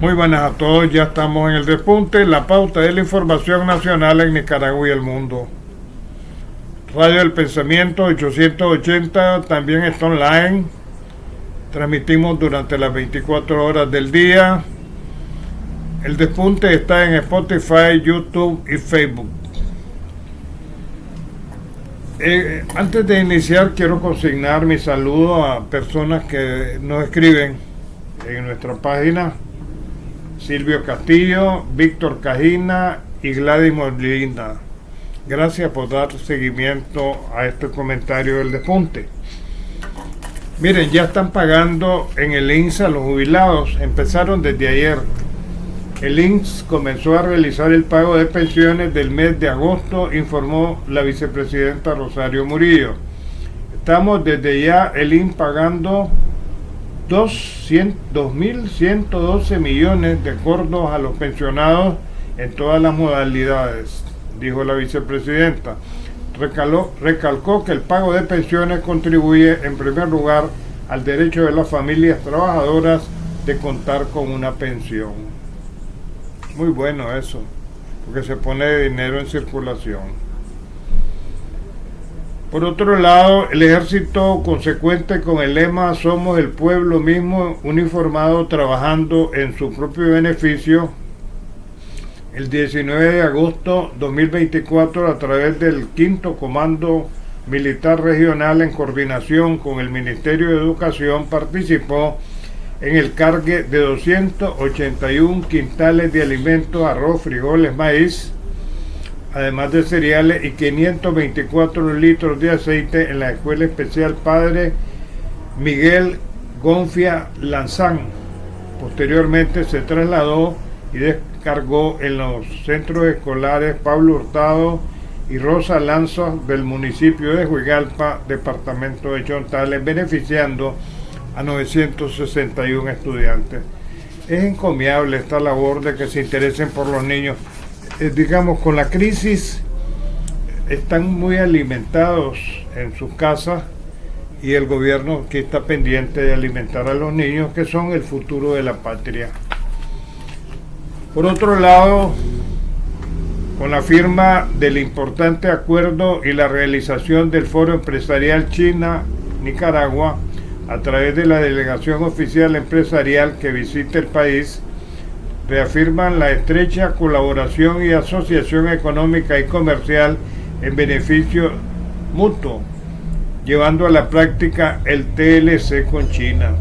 Muy buenas a todos, ya estamos en el despunte, la pauta de la información nacional en Nicaragua y el mundo. Radio del Pensamiento 880 también está online, transmitimos durante las 24 horas del día. El despunte está en Spotify, YouTube y Facebook. Antes de iniciar quiero consignar mi saludo a personas que nos escriben en nuestra página: Silvio Castillo, Víctor Cajina y Gladys Molina. Gracias por dar seguimiento a este comentario del despunte. Miren, ya están pagando en el INSS a los jubilados, empezaron desde ayer. El INSS comenzó a realizar el pago de pensiones del mes de agosto, informó la vicepresidenta Rosario Murillo. Estamos desde ya el INSS pagando 2.112 millones de cordos a los pensionados en todas las modalidades, dijo la vicepresidenta. Recalcó que el pago de pensiones contribuye en primer lugar al derecho de las familias trabajadoras de contar con una pensión. Muy bueno eso, porque se pone dinero en circulación. Por otro lado, el ejército, consecuente con el lema "Somos el pueblo mismo uniformado trabajando en su propio beneficio", el 19 de agosto 2024, a través del 5º Comando Militar Regional, en coordinación con el Ministerio de Educación, participó en el cargue de 281 quintales de alimentos, arroz, frijoles, maíz, además de cereales, y 524 litros de aceite en la Escuela Especial Padre Miguel Gonfia Lanzán. Posteriormente se trasladó y descargó en los centros escolares Pablo Hurtado y Rosa Lanza del municipio de Juigalpa, departamento de Chontales, beneficiando a 961 estudiantes. Es encomiable esta labor de que se interesen por los niños. Digamos, con la crisis están muy alimentados en sus casas, y el gobierno que está pendiente de alimentar a los niños, que son el futuro de la patria. Por otro lado, con la firma del importante acuerdo y la realización del Foro Empresarial China-Nicaragua, a través de la delegación oficial empresarial que visita el país, reafirman la estrecha colaboración y asociación económica y comercial en beneficio mutuo, llevando a la práctica el TLC con China.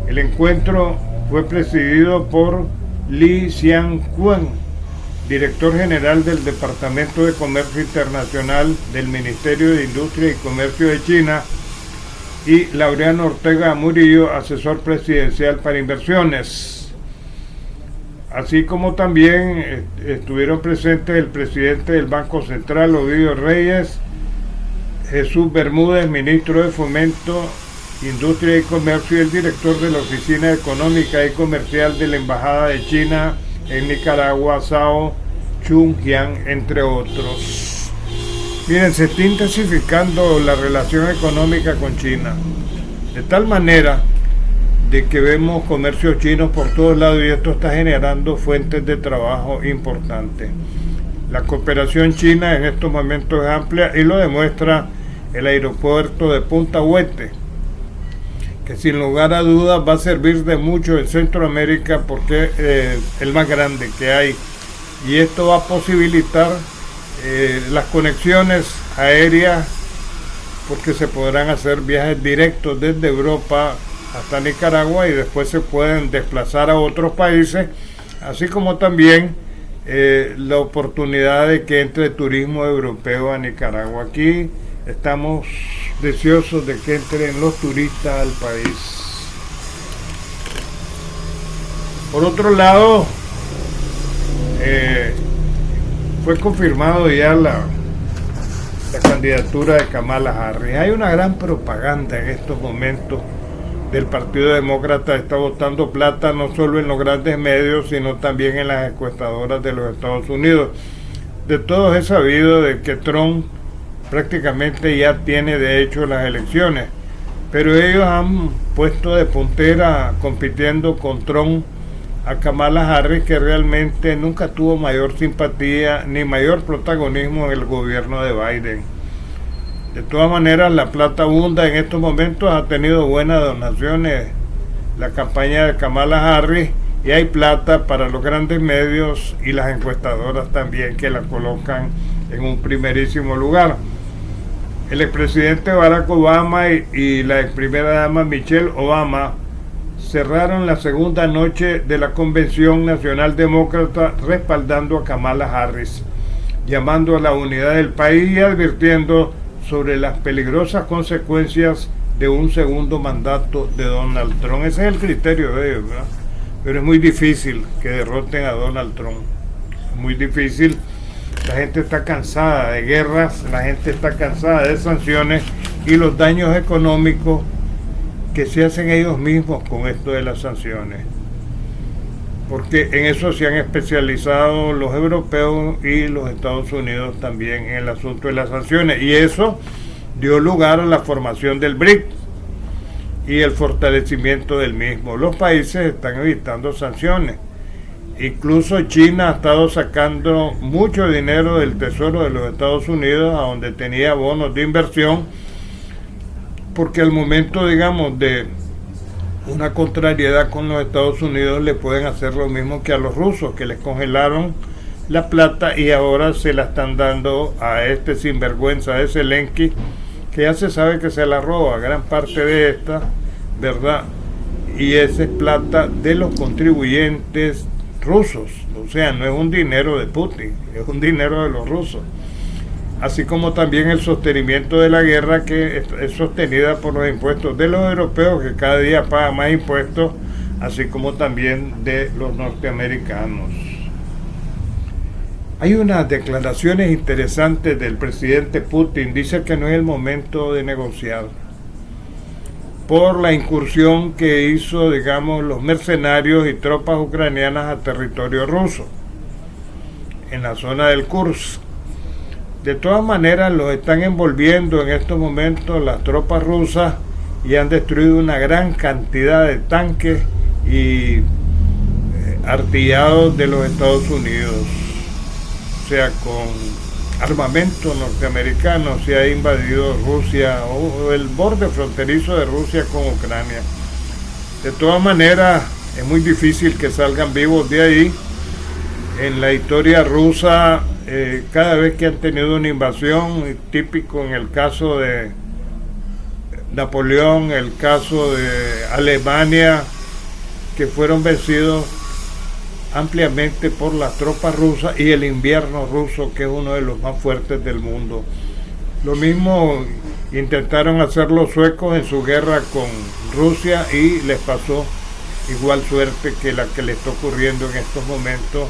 El encuentro fue presidido por Li Xiangquan, director general del Departamento de Comercio Internacional del Ministerio de Industria y Comercio de China, y Laureano Ortega Murillo, asesor presidencial para inversiones. Así como también estuvieron presentes el presidente del Banco Central, Ovidio Reyes, Jesús Bermúdez, ministro de Fomento, Industria y Comercio, y el director de la Oficina Económica y Comercial de la Embajada de China en Nicaragua, Zhao Chunjiang, entre otros. Miren, se está intensificando la relación económica con China, de tal manera de que vemos comercios chinos por todos lados, y esto está generando fuentes de trabajo importantes. La cooperación china en estos momentos es amplia, y lo demuestra el aeropuerto de Punta Huete, que sin lugar a dudas va a servir de mucho en Centroamérica, porque es el más grande que hay, y esto va a posibilitar las conexiones aéreas, porque se podrán hacer viajes directos desde Europa hasta Nicaragua, y después se pueden desplazar a otros países, así como también la oportunidad de que entre turismo europeo a Nicaragua. Aquí estamos deseosos de que entren los turistas al país. Por otro lado, fue confirmado ya la candidatura de Kamala Harris. Hay una gran propaganda en estos momentos del Partido Demócrata. Está botando plata no solo en los grandes medios, sino también en las encuestadoras de los Estados Unidos. De todos es sabido de que Trump prácticamente ya tiene de hecho las elecciones, pero ellos han puesto de puntera compitiendo con Trump a Kamala Harris, que realmente nunca tuvo mayor simpatía ni mayor protagonismo en el gobierno de Biden. De todas maneras, la plata abunda en estos momentos, ha tenido buenas donaciones la campaña de Kamala Harris, y hay plata para los grandes medios y las encuestadoras también, que la colocan en un primerísimo lugar. El expresidente Barack Obama y la ex primera dama Michelle Obama cerraron la segunda noche de la Convención Nacional Demócrata respaldando a Kamala Harris, llamando a la unidad del país y advirtiendo sobre las peligrosas consecuencias de un segundo mandato de Donald Trump. Ese es el criterio de ellos, ¿verdad? Pero es muy difícil que derroten a Donald Trump. Muy difícil. La gente está cansada de guerras, la gente está cansada de sanciones y los daños económicos que se hacen ellos mismos con esto de las sanciones. Porque en eso se han especializado los europeos y los Estados Unidos también en el asunto de las sanciones. Y eso dio lugar a la formación del BRIC y el fortalecimiento del mismo. Los países están evitando sanciones. Incluso China ha estado sacando mucho dinero del Tesoro de los Estados Unidos, a donde tenía bonos de inversión, porque al momento, digamos, de una contrariedad con los Estados Unidos, le pueden hacer lo mismo que a los rusos, que les congelaron la plata y ahora se la están dando a este sinvergüenza de Zelensky, que ya se sabe que se la roba gran parte de esta, ¿verdad? Y esa es plata de los contribuyentes rusos, o sea, no es un dinero de Putin, es un dinero de los rusos. Así como también el sostenimiento de la guerra, que es sostenida por los impuestos de los europeos, que cada día pagan más impuestos, así como también de los norteamericanos. Hay unas declaraciones interesantes del presidente Putin. Dice que no es el momento de negociar por la incursión que hizo, digamos, los mercenarios y tropas ucranianas a territorio ruso en la zona del Kursk. De todas maneras, los están envolviendo en estos momentos las tropas rusas y han destruido una gran cantidad de tanques y artillados de los Estados Unidos. O sea, con armamento norteamericano se ha invadido Rusia o el borde fronterizo de Rusia con Ucrania. De todas maneras, es muy difícil que salgan vivos de ahí. En la historia rusa, cada vez que han tenido una invasión, típico en el caso de Napoleón, el caso de Alemania, que fueron vencidos ampliamente por las tropas rusas, y el invierno ruso, que es uno de los más fuertes del mundo. Lo mismo intentaron hacer los suecos en su guerra con Rusia y les pasó igual suerte que la que le está ocurriendo en estos momentos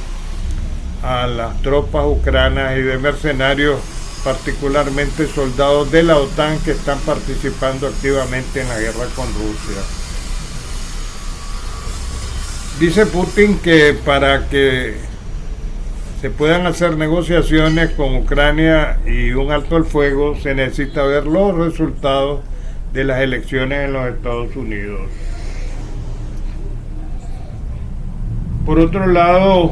a las tropas ucranas y de mercenarios, particularmente soldados de la OTAN que están participando activamente en la guerra con Rusia. Dice Putin que para que se puedan hacer negociaciones con Ucrania y un alto al fuego, se necesita ver los resultados de las elecciones en los Estados Unidos. Por otro lado,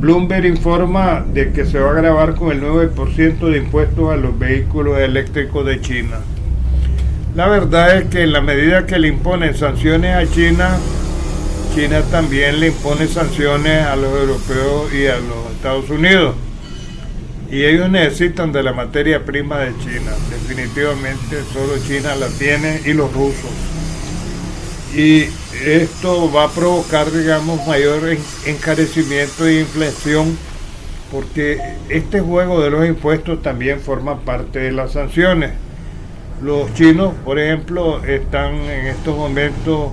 Bloomberg informa de que se va a grabar con el 9% de impuestos a los vehículos eléctricos de China. La verdad es que en la medida que le imponen sanciones a China, China también le impone sanciones a los europeos y a los Estados Unidos. Y ellos necesitan de la materia prima de China. Definitivamente solo China la tiene, y los rusos. Y esto va a provocar, digamos, mayor encarecimiento e inflación, porque este juego de los impuestos también forma parte de las sanciones. Los chinos, por ejemplo, están en estos momentos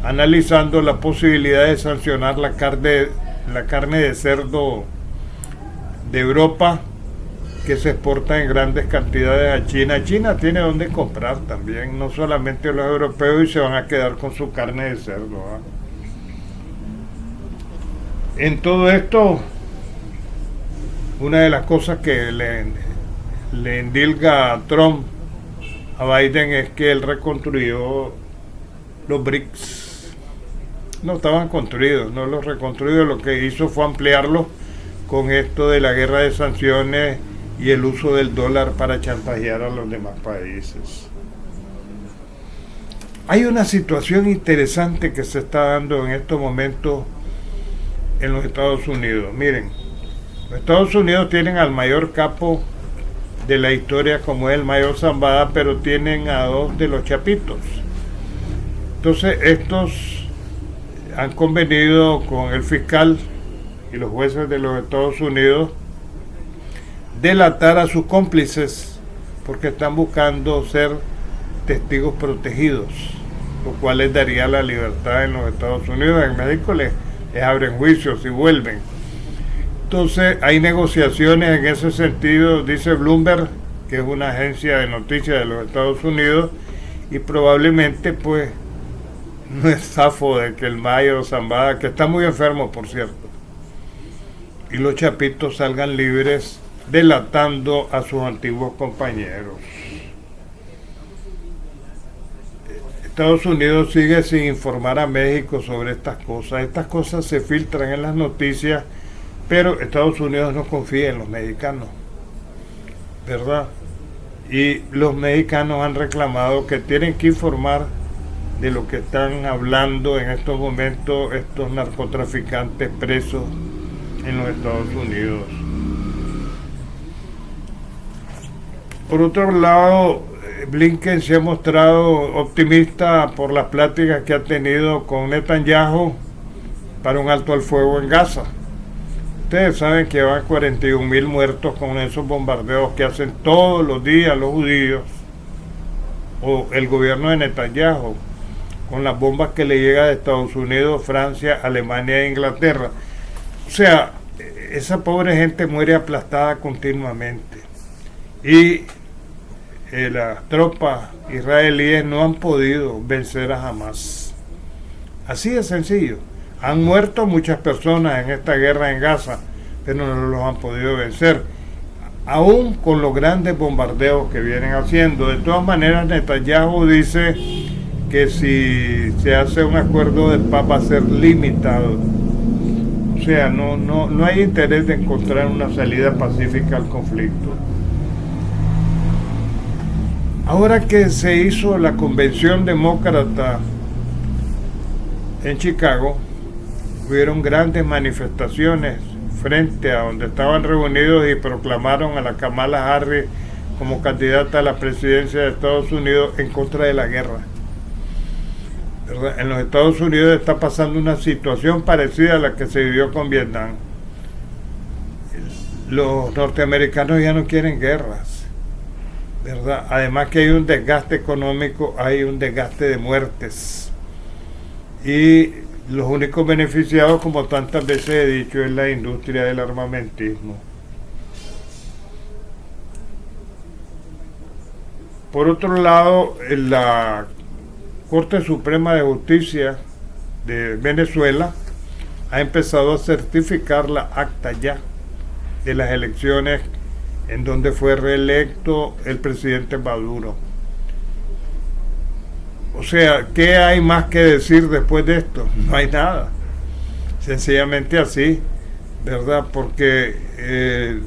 analizando la posibilidad de sancionar la carne de cerdo de Europa, que se exporta en grandes cantidades a China. China tiene donde comprar también, no solamente los europeos, y se van a quedar con su carne de cerdo, ¿eh? En todo esto, una de las cosas que le endilga a Trump, a Biden, es que él reconstruyó los BRICS. No estaban construidos, no los reconstruidos. Lo que hizo fue ampliarlos con esto de la guerra de sanciones y el uso del dólar para chantajear a los demás países. Hay una situación interesante que se está dando en estos momentos en los Estados Unidos. Miren, los Estados Unidos tienen al mayor capo de la historia como es el mayor Zambada, pero tienen a dos de los chapitos. Entonces estos han convenido con el fiscal y los jueces de los Estados Unidos delatar a sus cómplices porque están buscando ser testigos protegidos, lo cual les daría la libertad en los Estados Unidos. En México les abren juicios y vuelven. Entonces hay negociaciones en ese sentido, dice Bloomberg, que es una agencia de noticias de los Estados Unidos, y probablemente pues no es zafo de que el Mayo Zambada, que está muy enfermo por cierto, y los chapitos salgan libres delatando a sus antiguos compañeros. Estados Unidos sigue sin informar a México sobre estas cosas. Estas cosas se filtran en las noticias, pero Estados Unidos no confía en los mexicanos, ¿verdad? Y los mexicanos han reclamado que tienen que informar de lo que están hablando en estos momentos estos narcotraficantes presos en los Estados Unidos. Por otro lado, Blinken se ha mostrado optimista por las pláticas que ha tenido con Netanyahu para un alto al fuego en Gaza. Ustedes saben que van 41,000 muertos con esos bombardeos que hacen todos los días los judíos o el gobierno de Netanyahu, con las bombas que le llega de Estados Unidos, Francia, Alemania e Inglaterra. O sea, esa pobre gente muere aplastada continuamente. Y las tropas israelíes no han podido vencer a Hamas. Así de sencillo. Han muerto muchas personas en esta guerra en Gaza, pero no los han podido vencer, aún con los grandes bombardeos que vienen haciendo. De todas maneras, Netanyahu dice que si se hace un acuerdo de paz va a ser limitado. O sea, no hay interés de encontrar una salida pacífica al conflicto. Ahora que se hizo la convención demócrata en Chicago, hubieron grandes manifestaciones frente a donde estaban reunidos y proclamaron a la Kamala Harris como candidata a la presidencia de Estados Unidos en contra de la guerra. ¿Verdad? En los Estados Unidos está pasando una situación parecida a la que se vivió con Vietnam. Los norteamericanos ya no quieren guerras, ¿verdad? Además que hay un desgaste económico, hay un desgaste de muertes. Y los únicos beneficiados, como tantas veces he dicho, es la industria del armamentismo. Por otro lado, la Corte Suprema de Justicia de Venezuela ha empezado a certificar la acta ya de las elecciones en donde fue reelecto el presidente Maduro. O sea, ¿qué hay más que decir después de esto? No hay nada. Sencillamente así, ¿verdad? Porque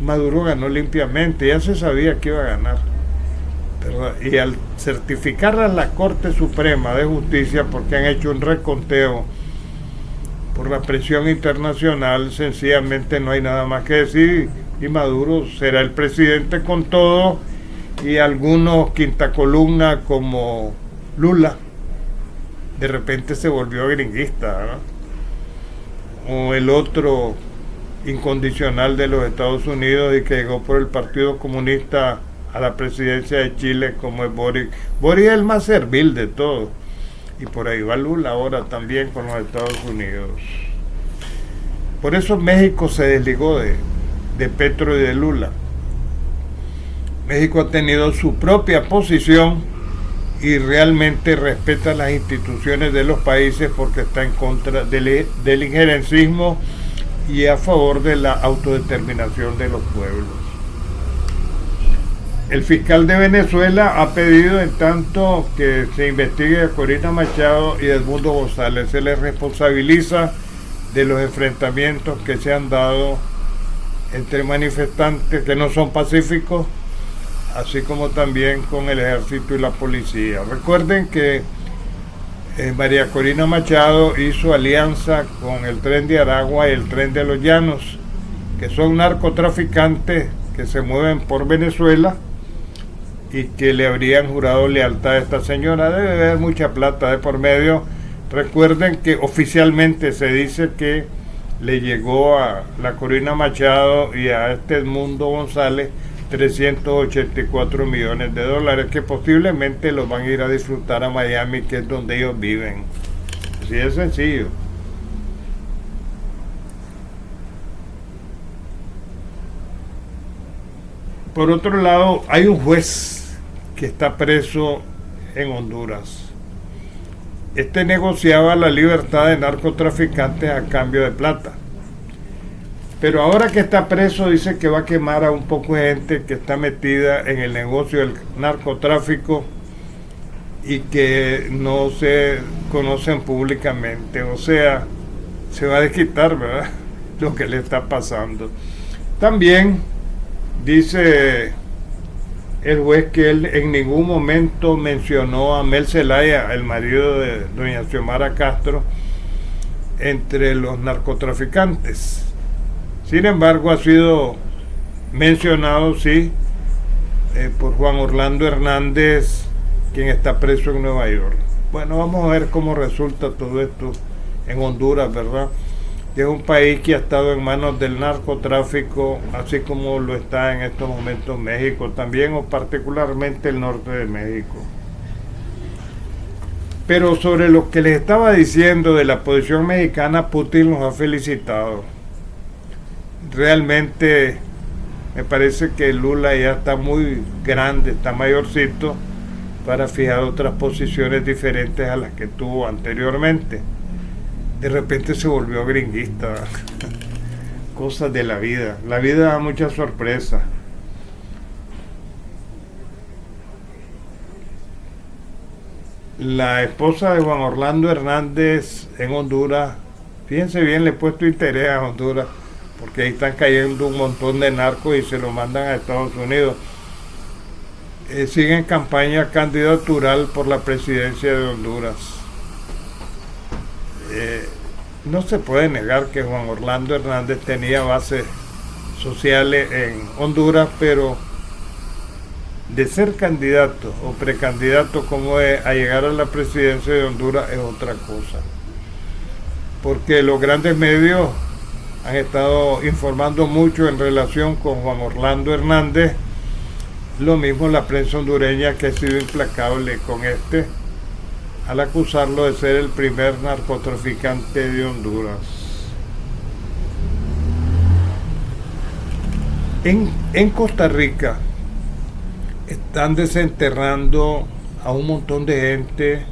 Maduro ganó limpiamente, ya se sabía que iba a ganar, ¿verdad? Y al certificarla a la Corte Suprema de Justicia, porque han hecho un reconteo por la presión internacional, sencillamente no hay nada más que decir, y Maduro será el presidente con todo. Y algunos quinta columna como Lula de repente se volvió gringuista, ¿no? O el otro incondicional de los Estados Unidos y que llegó por el Partido Comunista a la presidencia de Chile, como es Boric. Boric es el más servil de todos, y por ahí va Lula ahora también con los Estados Unidos. Por eso México se desligó de Petro y de Lula. México ha tenido su propia posición y realmente respeta las instituciones de los países porque está en contra del injerencismo y a favor de la autodeterminación de los pueblos. El fiscal de Venezuela ha pedido en tanto que se investigue a Corina Machado y Edmundo González. Se les responsabiliza de los enfrentamientos que se han dado entre manifestantes que no son pacíficos, así como también con el ejército y la policía. Recuerden que María Corina Machado hizo alianza con el Tren de Aragua y el Tren de los Llanos, que son narcotraficantes que se mueven por Venezuela y que le habrían jurado lealtad a esta señora. Debe haber mucha plata de por medio. Recuerden que oficialmente se dice que le llegó a la Corina Machado y a este Edmundo González 384 millones de dólares que posiblemente los van a ir a disfrutar a Miami, que es donde ellos viven. Así de sencillo. Por otro lado, hay un juez que está preso en Honduras. Este negociaba la libertad de narcotraficantes a cambio de plata. Pero ahora que está preso, dice que va a quemar a un poco de gente que está metida en el negocio del narcotráfico y que no se conocen públicamente. O sea, se va a desquitar, ¿verdad?, lo que le está pasando. También dice el juez que él en ningún momento mencionó a Mel Zelaya, el marido de doña Xiomara Castro, entre los narcotraficantes. Sin embargo, ha sido mencionado, sí, por Juan Orlando Hernández, quien está preso en Nueva York. Bueno, vamos a ver cómo resulta todo esto en Honduras, ¿verdad? Que es un país que ha estado en manos del narcotráfico, así como lo está en estos momentos México también, o particularmente el norte de México. Pero sobre lo que les estaba diciendo de la posición mexicana, Putin los ha felicitado. Realmente me parece que Lula ya está muy grande, está mayorcito para fijar otras posiciones diferentes a las que tuvo anteriormente. De repente se volvió gringuista. Cosas de la vida. La vida da muchas sorpresas. La esposa de Juan Orlando Hernández en Honduras, fíjense bien, le he puesto interés a Honduras, porque ahí están cayendo un montón de narcos y se lo mandan a Estados Unidos. Sigue en campaña candidatural por la presidencia de Honduras. No se puede negar que Juan Orlando Hernández tenía bases sociales en Honduras, pero de ser candidato o precandidato como es a llegar a la presidencia de Honduras es otra cosa. Porque los grandes medios han estado informando mucho en relación con Juan Orlando Hernández, lo mismo la prensa hondureña, que ha sido implacable con al acusarlo de ser el primer narcotraficante de Honduras. En Costa Rica están desenterrando a un montón de gente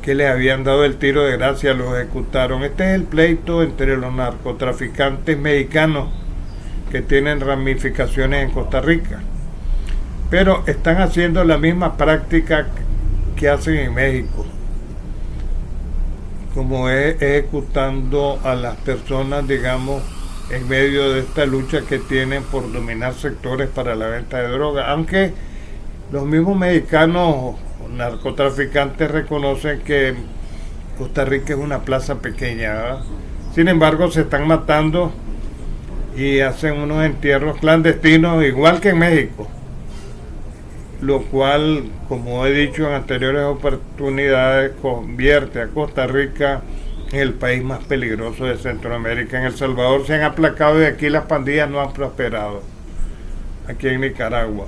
que les habían dado el tiro de gracia, los ejecutaron. Este es el pleito entre los narcotraficantes mexicanos que tienen ramificaciones en Costa Rica, pero están haciendo la misma práctica que hacen en México, como es ejecutando a las personas, digamos, en medio de esta lucha que tienen por dominar sectores para la venta de droga, aunque los mismos mexicanos narcotraficantes reconocen que Costa Rica es una plaza pequeña, ¿verdad? Sin embargo, se están matando y hacen unos entierros clandestinos igual que en México, lo cual, como he dicho en anteriores oportunidades, convierte a Costa Rica en el país más peligroso de Centroamérica. En El Salvador se han aplacado y aquí las pandillas no han prosperado, aquí en Nicaragua.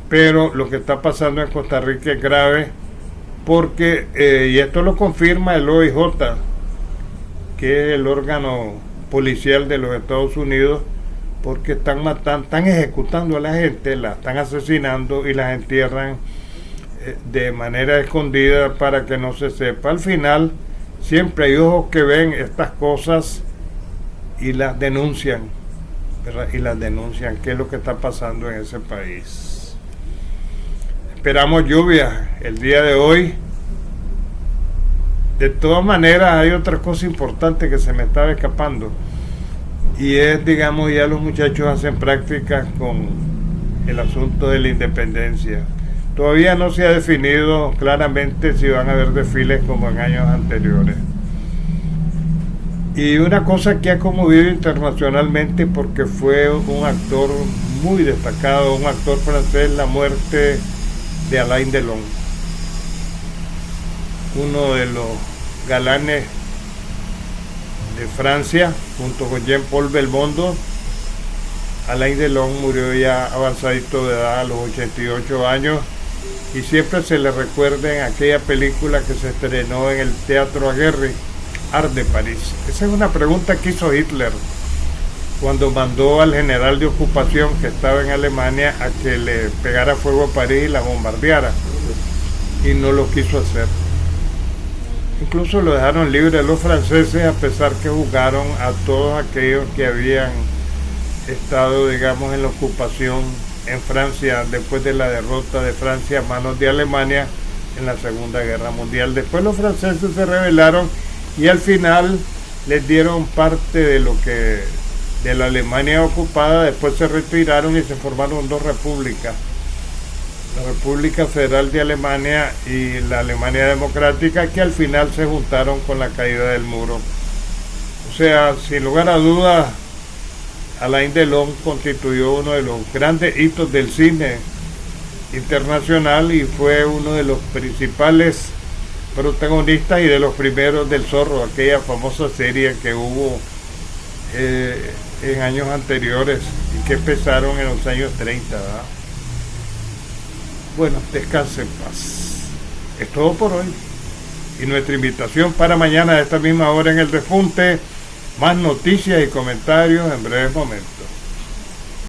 Pero lo que está pasando en Costa Rica es grave porque, y esto lo confirma el OIJ, que es el órgano policial de los Estados Unidos, porque están matando, están ejecutando a la gente, la están asesinando y las entierran de manera escondida para que no se sepa. Al final, siempre hay ojos que ven estas cosas y las denuncian. ¿verdad? Y las denuncian, qué es lo que está pasando en ese país. Esperamos lluvia el día de hoy. De todas maneras, hay otra cosa importante que se me estaba escapando, y es, digamos, ya los muchachos hacen prácticas con el asunto de la independencia. Todavía no se ha definido claramente si van a haber desfiles como en años anteriores. Y una cosa que ha conmovido internacionalmente, porque fue un actor muy destacado, un actor francés, la muerte de Alain Delon, uno de los galanes de Francia, junto con Jean-Paul Belmondo. Alain Delon murió ya avanzadito de edad, a los 88 años, y siempre se le recuerda en aquella película que se estrenó en el Teatro Aguerri, Art de París. Esa es una pregunta que hizo Hitler cuando mandó al general de ocupación que estaba en Alemania a que le pegara fuego a París y la bombardeara, y no lo quiso hacer. Incluso lo dejaron libre los franceses, a pesar que juzgaron a todos aquellos que habían estado, digamos, en la ocupación en Francia después de la derrota de Francia a manos de Alemania en la Segunda Guerra Mundial. Después los franceses se rebelaron y al final les dieron parte de lo que de la Alemania ocupada. Después se retiraron y se formaron dos repúblicas, la República Federal de Alemania y la Alemania Democrática, que al final se juntaron con la caída del muro. O sea, sin lugar a dudas, Alain Delon constituyó uno de los grandes hitos del cine internacional y fue uno de los principales protagonistas y de los primeros del Zorro, aquella famosa serie que hubo en años anteriores y que empezaron en los años 30, ¿verdad? Bueno, descanse en paz. Es todo por hoy. Y nuestra invitación para mañana a esta misma hora en El Despunte. Más noticias y comentarios en breves momentos.